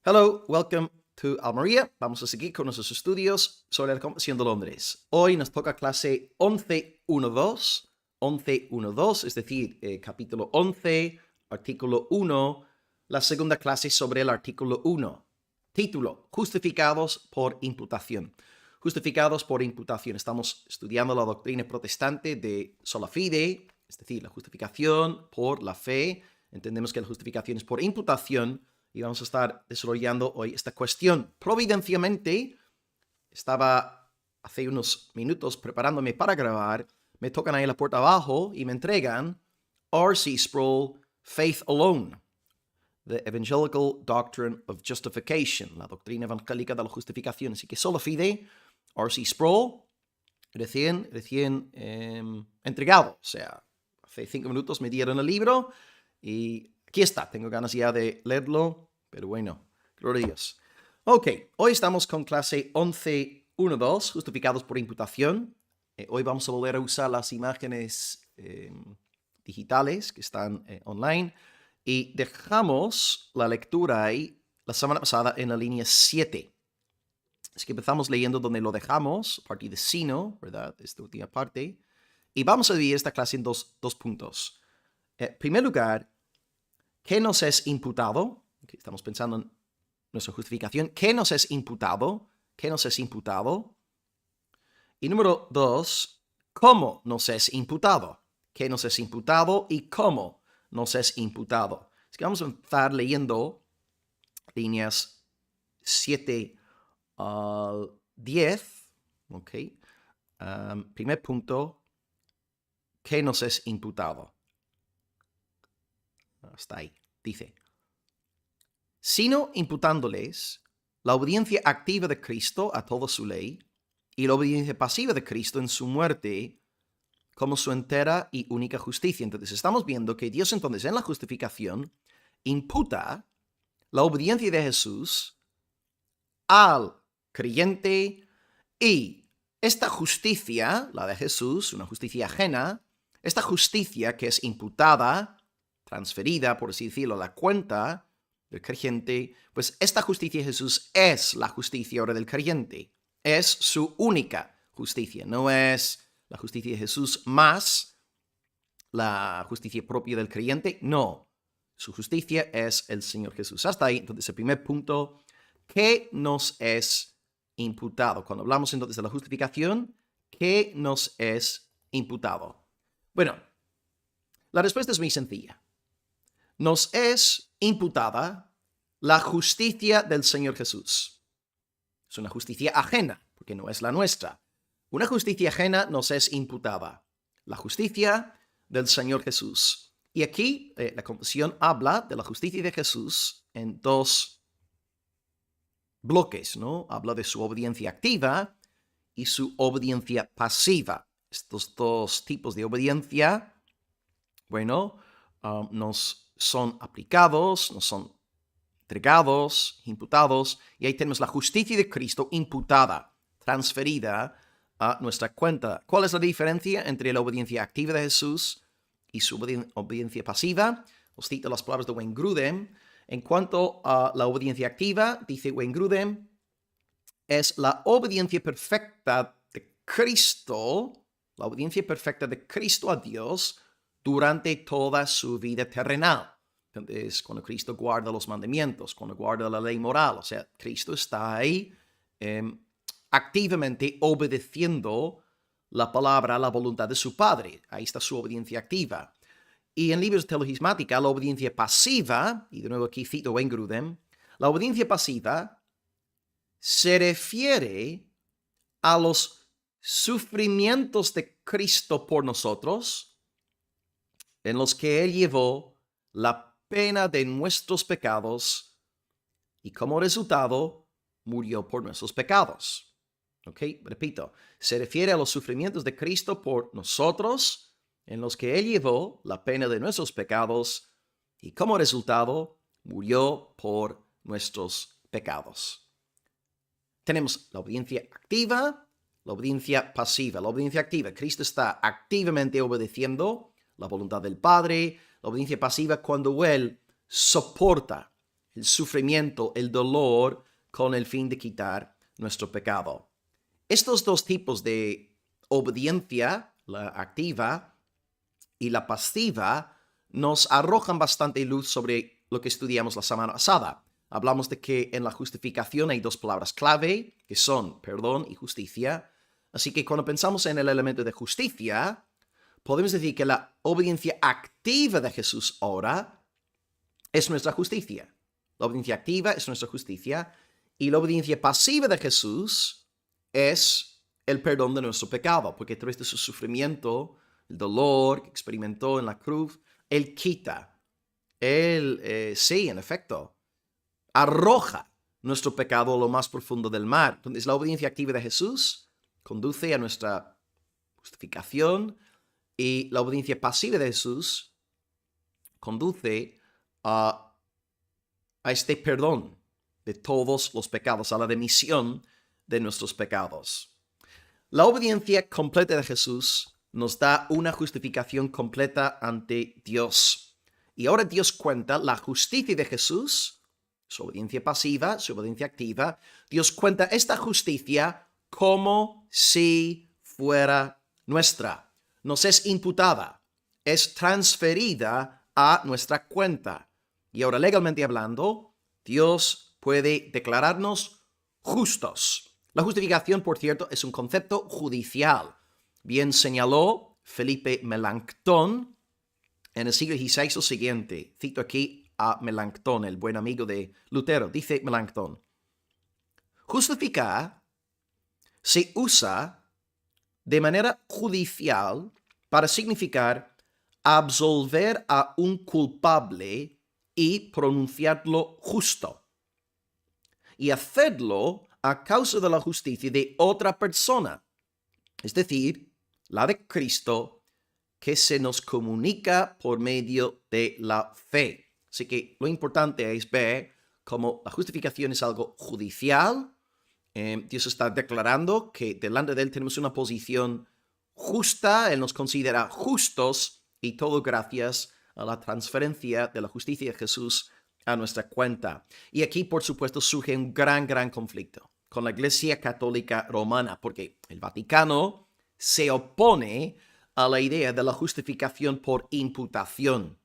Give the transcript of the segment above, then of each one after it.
Hello, welcome to Almería. Vamos a seguir con nuestros estudios sobre la Confesión de Londres. Hoy nos toca clase 11.1.2, 11.1.2, es decir, capítulo 11, artículo 1, la segunda clase sobre el artículo 1. Título, justificados por imputación. Justificados por imputación. Estamos estudiando la doctrina protestante de sola fide, es decir, la justificación por la fe. Entendemos que la justificación es por imputación. Y vamos a estar desarrollando hoy esta cuestión. Providencialmente, estaba hace unos minutos preparándome para grabar, me tocan ahí la puerta abajo y me entregan R.C. Sproul, Faith Alone, The Evangelical Doctrine of Justification, la doctrina evangélica de la justificación. Así que sola fide, R.C. Sproul, recién entregado. O sea, hace 5 minutos me dieron el libro y aquí está. Tengo ganas ya de leerlo. Pero bueno, gloria a Dios. Ok, hoy estamos con clase 11.1.2, justificados por imputación. Hoy vamos a volver a usar las imágenes digitales que están online. Y dejamos la lectura ahí la semana pasada en la línea 7. Así que empezamos leyendo donde lo dejamos, a partir de sino, ¿verdad? Esta última parte. Y vamos a dividir esta clase en dos puntos. En primer lugar, ¿qué nos es imputado? Okay, estamos pensando en nuestra justificación. ¿Qué nos es imputado? ¿Qué nos es imputado? Y número 2, ¿cómo nos es imputado? ¿Qué nos es imputado y cómo nos es imputado? Así que vamos a empezar leyendo líneas 7 al 10. Ok. Primer punto, ¿qué nos es imputado? Hasta ahí. Dice, sino imputándoles la obediencia activa de Cristo a toda su ley y la obediencia pasiva de Cristo en su muerte como su entera y única justicia. Entonces estamos viendo que Dios entonces en la justificación imputa la obediencia de Jesús al creyente y esta justicia, la de Jesús, una justicia ajena, esta justicia que es imputada, transferida, por así decirlo, a la cuenta del creyente, pues esta justicia de Jesús es la justicia ahora del creyente. Es su única justicia. No es la justicia de Jesús más la justicia propia del creyente. No. Su justicia es el Señor Jesús. Hasta ahí, entonces, el primer punto, ¿qué nos es imputado? Cuando hablamos entonces de la justificación, ¿qué nos es imputado? Bueno, la respuesta es muy sencilla. Nos es imputada la justicia del Señor Jesús. Es una justicia ajena, porque no es la nuestra. Una justicia ajena nos es imputada. La justicia del Señor Jesús. Y aquí la confesión habla de la justicia de Jesús en dos bloques, ¿no? Habla de su obediencia activa y su obediencia pasiva. Estos dos tipos de obediencia, bueno, nos son aplicados, nos son entregados, imputados, y ahí tenemos la justicia de Cristo imputada, transferida a nuestra cuenta. ¿Cuál es la diferencia entre la obediencia activa de Jesús y su obediencia pasiva? Os cito las palabras de Wayne Grudem. En cuanto a la obediencia activa, dice Wayne Grudem, es la obediencia perfecta de Cristo, la obediencia perfecta de Cristo a Dios durante toda su vida terrenal. Entonces, cuando Cristo guarda los mandamientos, cuando guarda la ley moral, o sea, Cristo está ahí activamente obedeciendo la palabra, la voluntad de su Padre. Ahí está su obediencia activa. Y en libros de teologismática, la obediencia pasiva, y de nuevo aquí cito Wayne Grudem, la obediencia pasiva se refiere a los sufrimientos de Cristo por nosotros, en los que Él llevó la pena de nuestros pecados y como resultado murió por nuestros pecados. Ok, repito, se refiere a los sufrimientos de Cristo por nosotros, en los que Él llevó la pena de nuestros pecados y como resultado murió por nuestros pecados. Tenemos la obediencia activa, la obediencia pasiva. La obediencia activa, Cristo está activamente obedeciendo la voluntad del Padre. La obediencia pasiva, cuando Él soporta el sufrimiento, el dolor, con el fin de quitar nuestro pecado. Estos dos tipos de obediencia, la activa y la pasiva, nos arrojan bastante luz sobre lo que estudiamos la semana pasada. Hablamos de que en la justificación hay dos palabras clave, que son perdón y justicia. Así que cuando pensamos en el elemento de justicia, podemos decir que la obediencia activa de Jesús ahora es nuestra justicia. La obediencia activa es nuestra justicia y la obediencia pasiva de Jesús es el perdón de nuestro pecado, porque a través de su sufrimiento, el dolor que experimentó en la cruz, Él quita, sí, en efecto, arroja nuestro pecado a lo más profundo del mar. Entonces, la obediencia activa de Jesús conduce a nuestra justificación y la obediencia pasiva de Jesús conduce a este perdón de todos los pecados, a la remisión de nuestros pecados. La obediencia completa de Jesús nos da una justificación completa ante Dios. Y ahora Dios cuenta la justicia de Jesús, su obediencia pasiva, su obediencia activa. Dios cuenta esta justicia como si fuera nuestra. Nos es imputada, es transferida a nuestra cuenta. Y ahora, legalmente hablando, Dios puede declararnos justos. La justificación, por cierto, es un concepto judicial. Bien señaló Felipe Melanchthon en el siglo XVI o siguiente. Cito aquí a Melanchthon, el buen amigo de Lutero. Dice Melanchthon: justificar se usa de manera judicial para significar absolver a un culpable y pronunciarlo justo, y hacerlo a causa de la justicia de otra persona, es decir, la de Cristo, que se nos comunica por medio de la fe. Así que lo importante es ver cómo la justificación es algo judicial. Dios está declarando que delante de Él tenemos una posición justa, Él nos considera justos, y todo gracias a la transferencia de la justicia de Jesús a nuestra cuenta. Y aquí, por supuesto, surge un gran conflicto con la Iglesia Católica Romana, porque el Vaticano se opone a la idea de la justificación por imputación.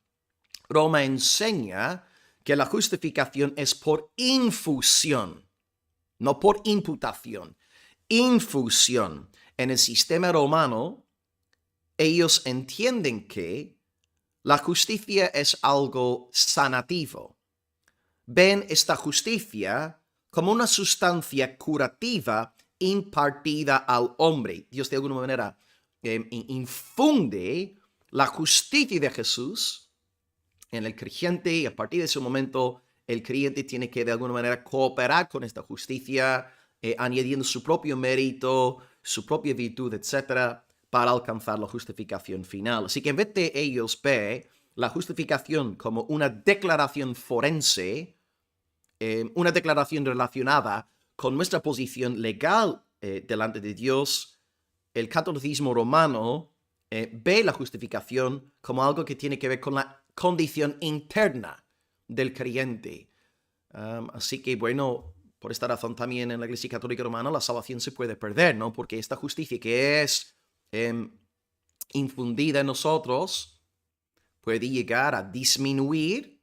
Roma enseña que la justificación es por infusión, no por imputación. Infusión. En el sistema romano, ellos entienden que la justicia es algo sanativo. Ven esta justicia como una sustancia curativa impartida al hombre. Dios de alguna manera infunde la justicia de Jesús en el creyente, y a partir de ese momento el creyente tiene que de alguna manera cooperar con esta justicia, añadiendo su propio mérito, su propia virtud, etcétera, para alcanzar la justificación final. Así que en vez de ellos ver la justificación como una declaración forense, una declaración relacionada con nuestra posición legal delante de Dios, el catolicismo romano ve la justificación como algo que tiene que ver con la condición interna del creyente. Así que, bueno, por esta razón también en la Iglesia Católica Romana la salvación se puede perder, ¿no? Porque esta justicia que es infundida en nosotros puede llegar a disminuir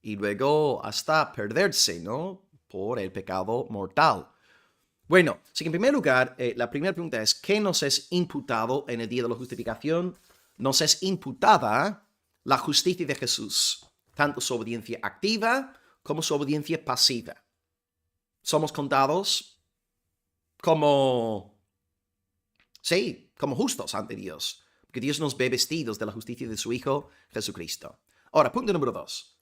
y luego hasta perderse, ¿no? Por el pecado mortal. Bueno, así que en primer lugar, la primera pregunta es: ¿qué nos es imputado en el día de la justificación? Nos es imputada la justicia de Jesús, tanto su obediencia activa como su obediencia pasiva. Somos contados como justos ante Dios, porque Dios nos ve vestidos de la justicia de su Hijo Jesucristo. Ahora, punto número 2.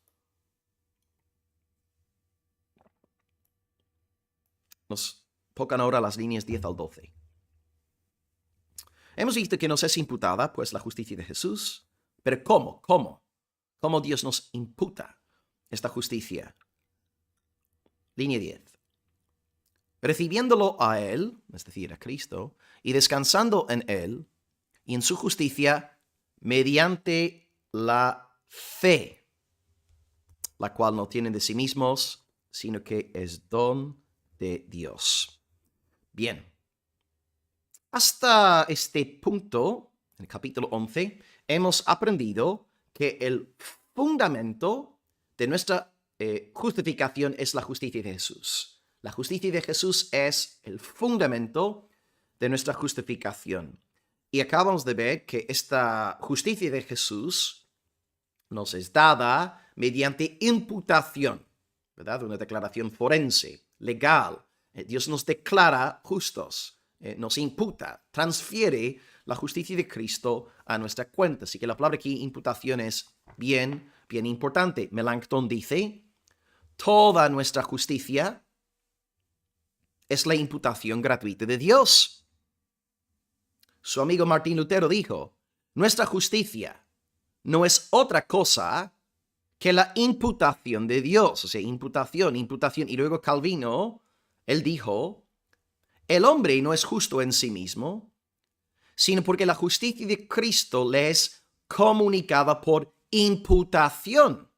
Nos tocan ahora las líneas 10 al 12. Hemos visto que nos es imputada, pues, la justicia de Jesús. Pero ¿cómo Dios nos imputa esta justicia? Línea 10. Recibiéndolo a Él, es decir, a Cristo, y descansando en Él y en su justicia mediante la fe. la cual no tienen de sí mismos, sino que es don de Dios. Bien. Hasta este punto, en el capítulo 11, hemos aprendido que el fundamento de nuestra justificación es la justicia de Jesús. La justicia de Jesús es el fundamento de nuestra justificación. Y acabamos de ver que esta justicia de Jesús nos es dada mediante imputación, ¿verdad? Una declaración forense, legal. Dios nos declara justos, nos imputa, transfiere la justicia de Cristo a nuestra cuenta. Así que la palabra aquí, imputación, es bien importante. Melanchthon dice, toda nuestra justicia es la imputación gratuita de Dios. Su amigo Martín Lutero dijo, nuestra justicia no es otra cosa que la imputación de Dios. O sea, imputación. Y luego Calvino, él dijo, el hombre no es justo en sí mismo, sino porque la justicia de Cristo le es comunicada por imputación.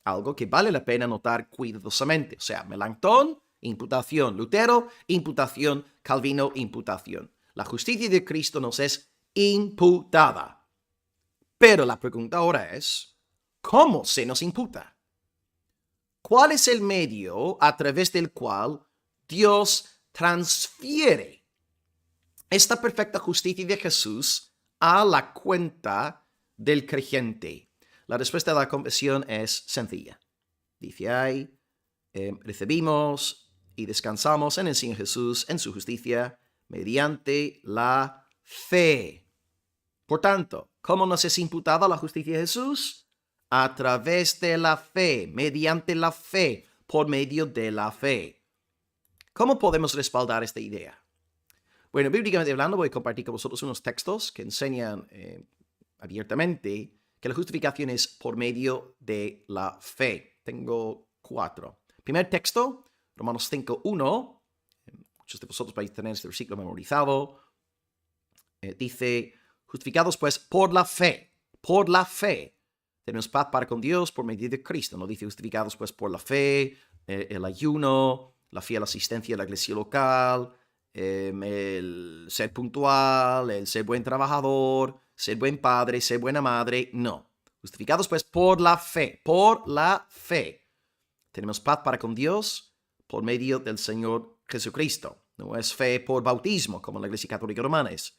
Algo que vale la pena notar cuidadosamente. O sea, Melanchthon, imputación. Lutero, imputación. Calvino, imputación. La justicia de Cristo nos es imputada. Pero la pregunta ahora es, ¿cómo se nos imputa? ¿Cuál es el medio a través del cual Dios transfiere esta perfecta justicia de Jesús a la cuenta del creyente? La respuesta de la confesión es sencilla. Dice ahí, recibimos y descansamos en el Señor Jesús, en su justicia, mediante la fe. Por tanto, ¿cómo nos es imputada la justicia de Jesús? A través de la fe, mediante la fe, por medio de la fe. ¿Cómo podemos respaldar esta idea? Bueno, bíblicamente hablando, voy a compartir con vosotros unos textos que enseñan abiertamente que la justificación es por medio de la fe. Tengo 4. Primer texto, Romanos 5:1. Muchos de vosotros vais a tener este versículo memorizado. Dice, justificados pues por la fe, tenemos paz para con Dios por medio de Cristo. No dice justificados pues por la fe, el ayuno, la fiel asistencia a la iglesia local, el ser puntual, el ser buen trabajador, ser buen padre, ser buena madre. No. Justificados pues por la fe, tenemos paz para con Dios por medio del Señor Jesucristo. No es fe por bautismo, como la Iglesia Católica Romana es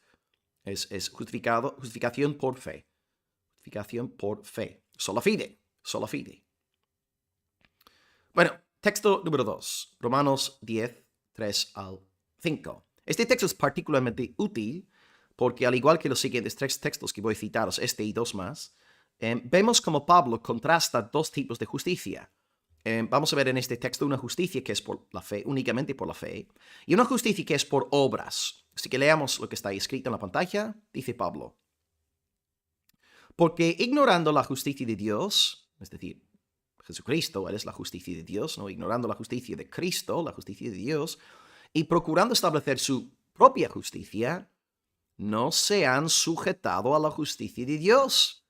justificación por fe. Justificación por fe. Sola fide. Bueno, texto número 2. Romanos 10, 3 al 5. Este texto es particularmente útil porque, al igual que los siguientes 3 textos que voy a citaros, este y 2 más, vemos como Pablo contrasta 2 tipos de justicia. Vamos a ver en este texto una justicia que es por la fe, únicamente por la fe, y una justicia que es por obras. Así que leamos lo que está escrito en la pantalla. Dice Pablo, porque ignorando la justicia de Dios, es decir, Jesucristo, Él es la justicia de Dios, ¿no? Ignorando la justicia de Cristo, la justicia de Dios, y procurando establecer su propia justicia, no se han sujetado a la justicia de Dios,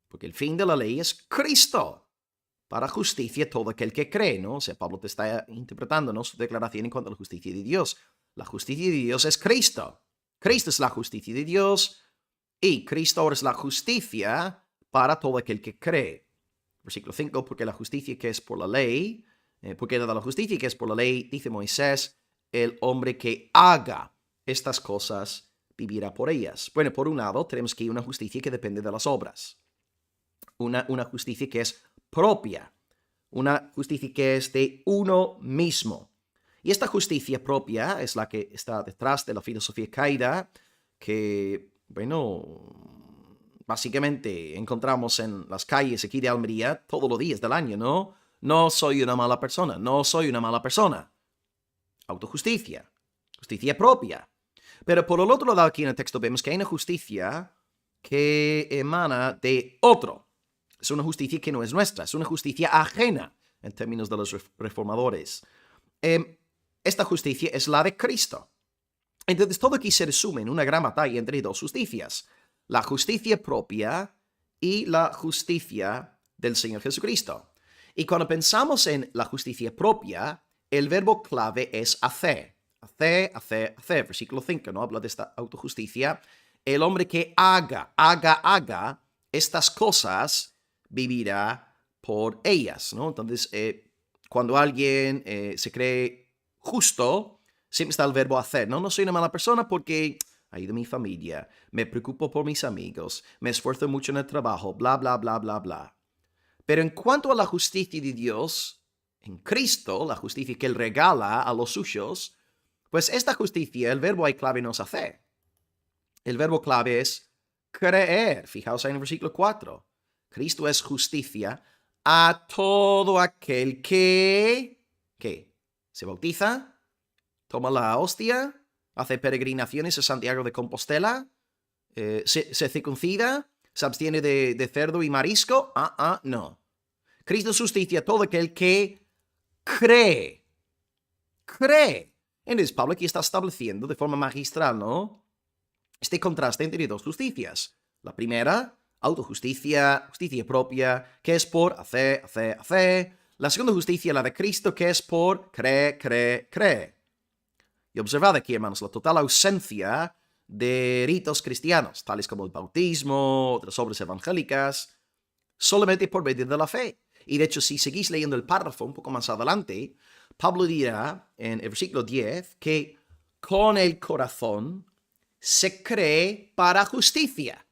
porque el fin de la ley es Cristo, para justicia todo aquel que cree, ¿no? O sea, Pablo te está interpretando, ¿no?, su declaración en cuanto a la justicia de Dios. La justicia de Dios es Cristo. Cristo es la justicia de Dios y Cristo ahora es la justicia para todo aquel que cree. Versículo 5, porque la justicia que es por la ley, porque de la justicia que es por la ley, dice Moisés, el hombre que haga estas cosas vivirá por ellas. Bueno, por un lado tenemos que una justicia que depende de las obras. Una justicia que es propia, una justicia que es de uno mismo. Y esta justicia propia es la que está detrás de la filosofía caída, que, bueno, básicamente encontramos en las calles aquí de Almería todos los días del año, ¿no? No soy una mala persona, Autojusticia, justicia propia. Pero por el otro lado aquí en el texto vemos que hay una justicia que emana de otro. Es una justicia que no es nuestra, es una justicia ajena en términos de los reformadores. Esta justicia es la de Cristo. Entonces todo aquí se resume en una gran batalla entre 2 justicias. La justicia propia y la justicia del Señor Jesucristo. Y cuando pensamos en la justicia propia, el verbo clave es hacer. Hacer. Versículo 5, ¿no? Habla de esta autojusticia. El hombre que haga estas cosas, vivirá por ellas, ¿no? Entonces, cuando alguien se cree justo, siempre está el verbo hacer, ¿no? No soy una mala persona porque ayudo a mi familia, me preocupo por mis amigos, me esfuerzo mucho en el trabajo, bla, bla, bla, bla, bla. Pero en cuanto a la justicia de Dios, en Cristo, la justicia que Él regala a los suyos, pues esta justicia, el verbo ahí clave no es hacer. El verbo clave es creer. Fijaos ahí en el versículo 4. Cristo es justicia a todo aquel que se bautiza, toma la hostia, hace peregrinaciones a Santiago de Compostela, se circuncida, se abstiene de cerdo y marisco. No. Cristo es justicia a todo aquel que cree. Entonces Pablo aquí está estableciendo de forma magistral, ¿no?, este contraste entre dos justicias. La primera, autojusticia, justicia propia, que es por hacer. La segunda justicia, la de Cristo, que es por cree. Y observad aquí, hermanos, la total ausencia de ritos cristianos, tales como el bautismo, otras obras evangélicas, solamente por medio de la fe. Y de hecho, si seguís leyendo el párrafo un poco más adelante, Pablo dirá en el versículo 10 que con el corazón se cree para justicia.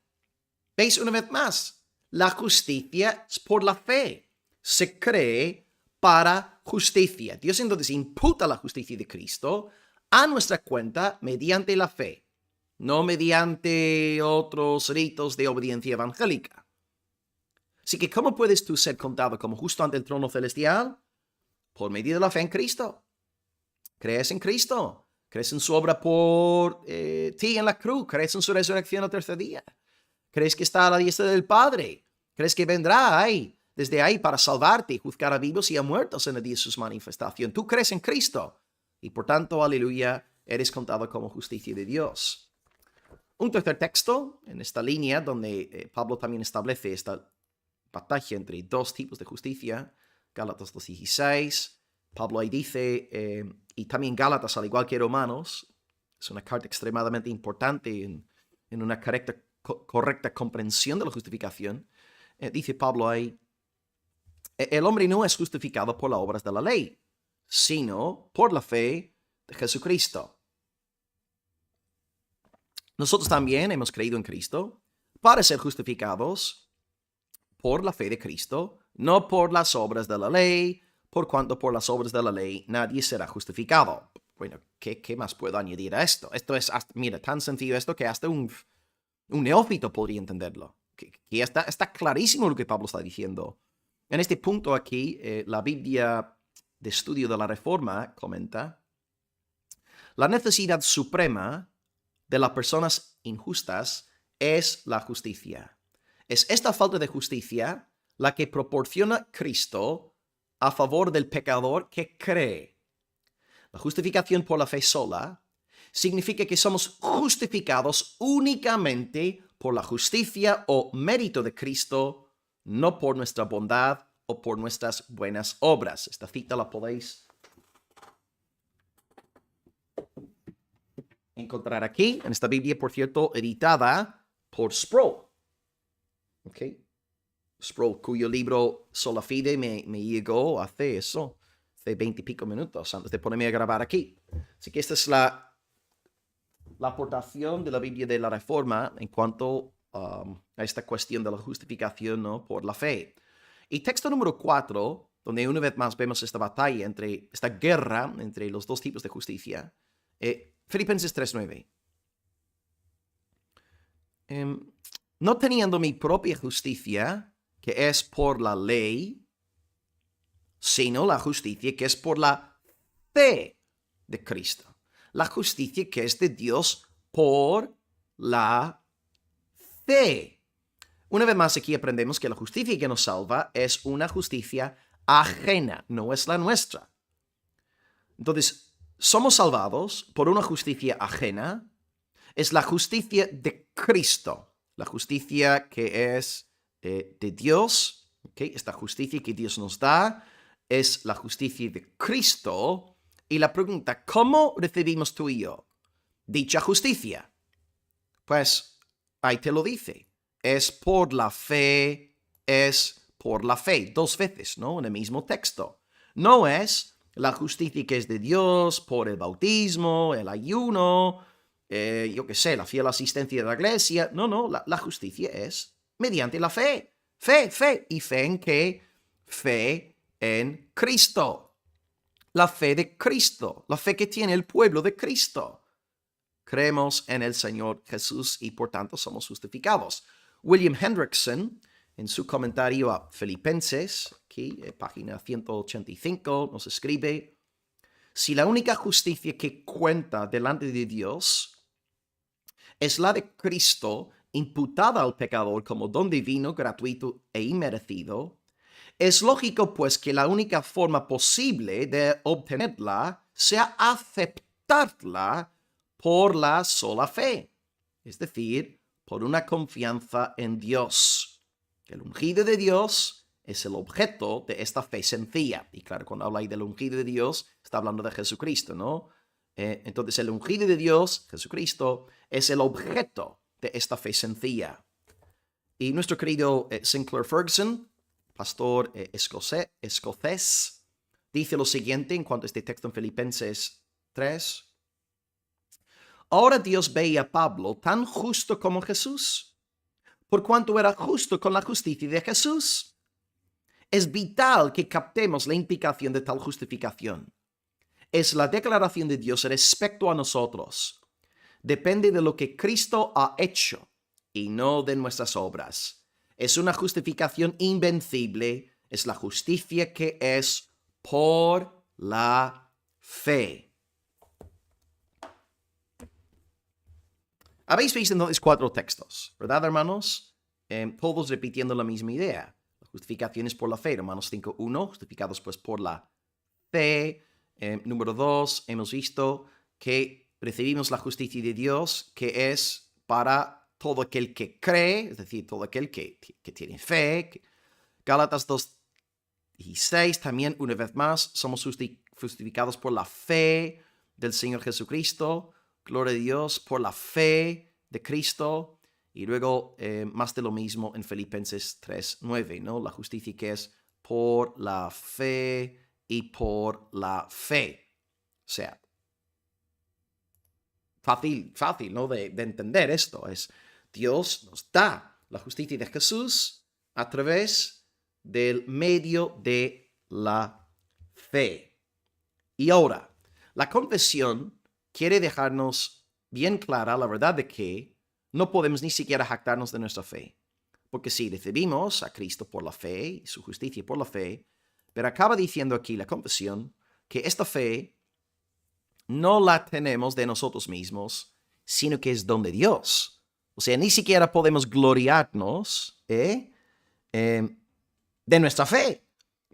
¿Veis una vez más? La justicia es por la fe. Se cree para justicia. Dios entonces imputa la justicia de Cristo a nuestra cuenta mediante la fe, no mediante otros ritos de obediencia evangélica. Así que, ¿cómo puedes tú ser contado como justo ante el trono celestial? Por medio de la fe en Cristo. ¿Crees en Cristo? ¿Crees en su obra por ti en la cruz? ¿Crees en su resurrección al tercer día? ¿Crees que está a la diestra del Padre? ¿Crees que vendrá desde ahí para salvarte y juzgar a vivos y a muertos en el día de su manifestación? Tú crees en Cristo y por tanto, aleluya, eres contado como justicia de Dios. Un tercer texto en esta línea donde Pablo también establece esta batalla entre dos tipos de justicia, Gálatas 2:16. Pablo ahí dice, y también Gálatas, al igual que Romanos, es una carta extremadamente importante en una correcta comprensión de la justificación. Dice Pablo ahí, el hombre no es justificado por las obras de la ley, sino por la fe de Jesucristo. Nosotros también hemos creído en Cristo para ser justificados por la fe de Cristo, no por las obras de la ley, por cuanto por las obras de la ley nadie será justificado. Bueno, ¿qué más puedo añadir a esto? Esto es, mira, tan sencillo esto que hasta un neófito podría entenderlo. Que está clarísimo lo que Pablo está diciendo. En este punto aquí, la Biblia de Estudio de la Reforma comenta: la necesidad suprema de las personas injustas es la justicia. Es esta falta de justicia la que proporciona Cristo a favor del pecador que cree. La justificación por la fe sola significa que somos justificados únicamente por la justicia o mérito de Cristo, no por nuestra bondad o por nuestras buenas obras. Esta cita la podéis encontrar aquí, en esta Biblia, por cierto, editada por Sproul. ¿Ok? Sproul, cuyo libro Sola Fide me llegó hace 20 y pico minutos antes de ponerme a grabar aquí. Así que esta es la aportación de la Biblia de la Reforma en cuanto a esta cuestión de la justificación, ¿no?, por la fe. Y texto número 4, donde una vez más vemos esta batalla, esta guerra entre los dos tipos de justicia, Filipenses 3:9. No teniendo mi propia justicia, que es por la ley, sino la justicia que es por la fe de Cristo. La justicia que es de Dios por la fe. Una vez más aquí aprendemos que la justicia que nos salva es una justicia ajena, no es la nuestra. Entonces, somos salvados por una justicia ajena, es la justicia de Cristo, la justicia que es de Dios ¿Okay? Esta justicia que Dios nos da es la justicia de Cristo. Y la pregunta, ¿cómo recibimos tú y yo dicha justicia? Pues ahí te lo dice. Es por la fe, es por la fe. Dos veces, ¿no? En el mismo texto. No es la justicia que es de Dios por el bautismo, el ayuno, yo qué sé, la fiel asistencia de la iglesia. No, la justicia es mediante la fe. Fe. ¿Y fe en qué? Fe en Cristo. La fe de Cristo. La fe que tiene el pueblo de Cristo. Creemos en el Señor Jesús y por tanto somos justificados. William Hendrickson, en su comentario a Filipenses, aquí, página 185, nos escribe: si la única justicia que cuenta delante de Dios es la de Cristo, imputada al pecador como don divino, gratuito e inmerecido, es lógico pues que la única forma posible de obtenerla sea aceptarla por la sola fe, es decir, por una confianza en Dios. El ungido de Dios es el objeto de esta fe sencilla. Y claro, cuando habla ahí del ungido de Dios, está hablando de Jesucristo, ¿no? Entonces el ungido de Dios, Jesucristo, es el objeto de esta fe sencilla. Y nuestro querido Sinclair Ferguson, pastor escocés, dice lo siguiente en cuanto a este texto en Filipenses 3. Ahora Dios veía a Pablo tan justo como Jesús, por cuanto era justo con la justicia de Jesús. Es vital que captemos la implicación de tal justificación. Es la declaración de Dios respecto a nosotros. Depende de lo que Cristo ha hecho y no de nuestras obras. Es una justificación invencible. Es la justicia que es por la fe. Habéis visto entonces 4 textos, ¿verdad, hermanos? Todos repitiendo la misma idea. La justificación es por la fe. Romanos 5:1, justificados pues por la fe. Número 2, hemos visto que recibimos la justicia de Dios, que es para todo aquel que cree, es decir, todo aquel que tiene fe. Gálatas 2:16, también una vez más, somos justificados por la fe del Señor Jesucristo. Gloria a Dios por la fe de Cristo. Y luego más de lo mismo en Filipenses 3:9, ¿no? La justicia que es por la fe y por la fe. O sea, fácil, ¿no? De entender esto. Es Dios nos da la justicia de Jesús a través del medio de la fe. Y ahora, la confesión quiere dejarnos bien clara la verdad de que no podemos ni siquiera jactarnos de nuestra fe. Porque si recibimos a Cristo por la fe y su justicia por la fe, pero acaba diciendo aquí la confesión que esta fe no la tenemos de nosotros mismos, sino que es don de Dios. O sea, ni siquiera podemos gloriarnos de nuestra fe,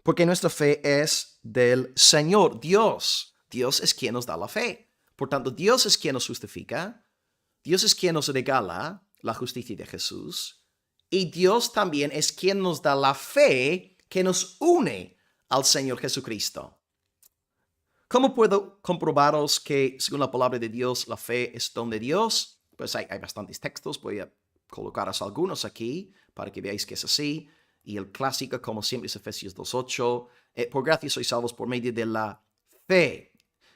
porque nuestra fe es del Señor, Dios. Dios es quien nos da la fe. Por tanto, Dios es quien nos justifica, Dios es quien nos regala la justicia de Jesús, y Dios también es quien nos da la fe que nos une al Señor Jesucristo. ¿Cómo puedo comprobaros que, según la palabra de Dios, la fe es don de Dios? Pues hay bastantes textos, voy a colocaros algunos aquí para que veáis que es así. Y el clásico, como siempre, es Efesios 2:8. Por gracia sois salvos por medio de la fe.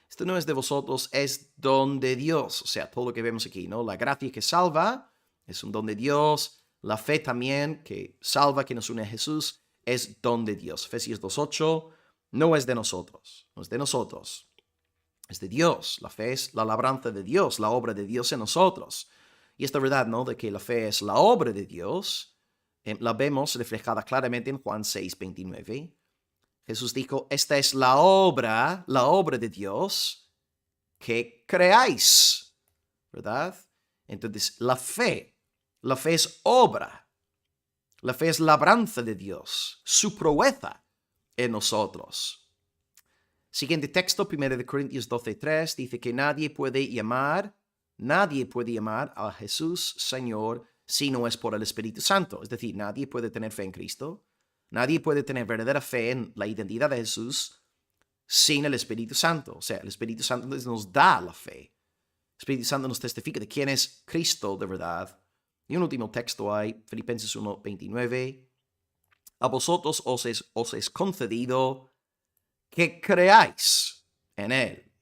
Esto no es de vosotros, es don de Dios. O sea, todo lo que vemos aquí, ¿no? La gracia que salva es un don de Dios. La fe también que salva, que nos une a Jesús, es don de Dios. Efesios 2:8 no es de nosotros, no es de nosotros. Es de Dios. La fe es la labranza de Dios, la obra de Dios en nosotros. Y esta verdad, ¿no? De que la fe es la obra de Dios, la vemos reflejada claramente en Juan 6:29. Jesús dijo, esta es la obra de Dios, que creáis, ¿verdad? Entonces, la fe es obra, la fe es labranza de Dios, su proeza en nosotros. Siguiente texto, 1 Corintios 12:3, dice que nadie puede llamar a Jesús Señor si no es por el Espíritu Santo. Es decir, nadie puede tener fe en Cristo Nadie puede tener verdadera fe en la identidad de Jesús sin el Espíritu Santo. O sea, el Espíritu Santo nos da la fe. El Espíritu Santo nos testifica de quién es Cristo de verdad. Y un último texto hay, Filipenses 1:29. A vosotros os es concedido que creáis en Él.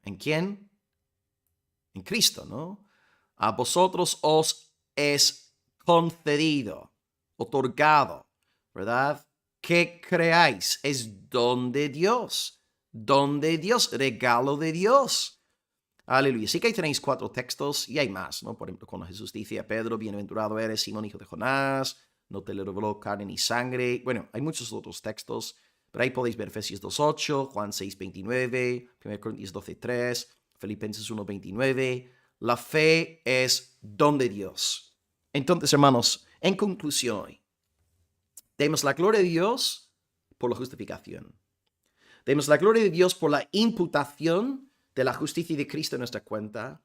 ¿En quién? En Cristo, ¿no? A vosotros os es concedido, otorgado, ¿verdad? Que creáis. Es don de Dios. Don de Dios, regalo de Dios. Aleluya. Sí que ahí tenéis 4 textos y hay más, ¿no? Por ejemplo, cuando Jesús dice a Pedro, bienaventurado eres, Simón, hijo de Jonás, no te lo reveló carne ni sangre. Bueno, hay muchos otros textos, pero ahí podéis ver Efesios 2:8, Juan 6:29, 1 Corintios 12:3, Filipenses 1:29. La fe es don de Dios. Entonces, hermanos, en conclusión, demos la gloria de Dios por la justificación. Demos la gloria de Dios por la imputación de la justicia de Cristo en nuestra cuenta.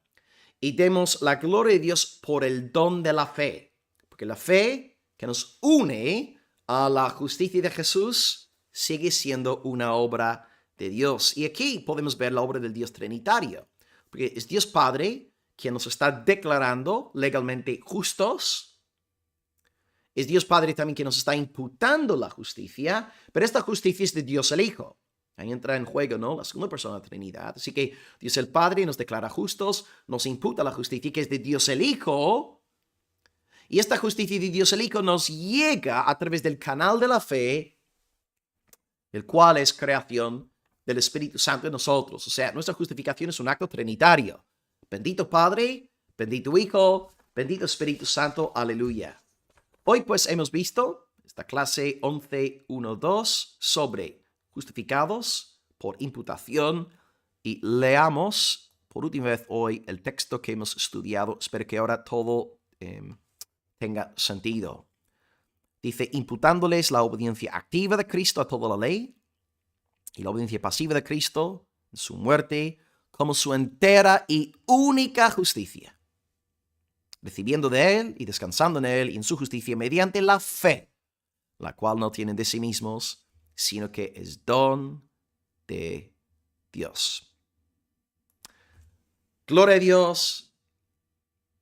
Y demos la gloria de Dios por el don de la fe. Porque la fe que nos une a la justicia de Jesús sigue siendo una obra de Dios. Y aquí podemos ver la obra del Dios Trinitario. Porque es Dios Padre quien nos está declarando legalmente justos. Es Dios Padre también quien nos está imputando la justicia. Pero esta justicia es de Dios el Hijo. Ahí entra en juego, ¿no? La segunda persona de la Trinidad. Así que Dios el Padre nos declara justos, nos imputa la justicia que es de Dios el Hijo. Y esta justicia de Dios el Hijo nos llega a través del canal de la fe, el cual es creación del Espíritu Santo en nosotros. O sea, nuestra justificación es un acto trinitario. Bendito Padre, bendito Hijo, bendito Espíritu Santo. Aleluya. Hoy pues hemos visto esta clase 11.1.2 sobre justificados por imputación, y leamos por última vez hoy el texto que hemos estudiado. Espero que ahora todo tenga sentido. Dice, imputándoles la obediencia activa de Cristo a toda la ley y la obediencia pasiva de Cristo en su muerte como su entera y única justicia, recibiendo de Él y descansando en Él y en su justicia mediante la fe, la cual no tienen de sí mismos, sino que es don de Dios. Gloria a Dios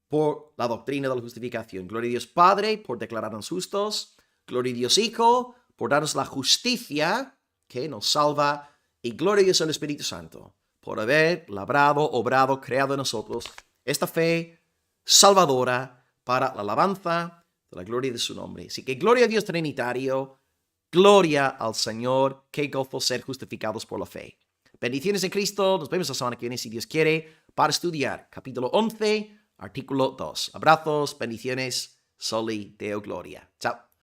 por la doctrina de la justificación. Gloria a Dios Padre por declararnos justos. Gloria a Dios Hijo por darnos la justicia que nos salva. Y gloria a Dios al Espíritu Santo por haber labrado, obrado, creado en nosotros esta fe salvadora para la alabanza de la gloria de su nombre. Así que gloria a Dios Trinitario. Gloria al Señor, qué gozo ser justificados por la fe. Bendiciones en Cristo, nos vemos la semana que viene si Dios quiere para estudiar capítulo 11, artículo 2. Abrazos, bendiciones, soli deo gloria. Chao.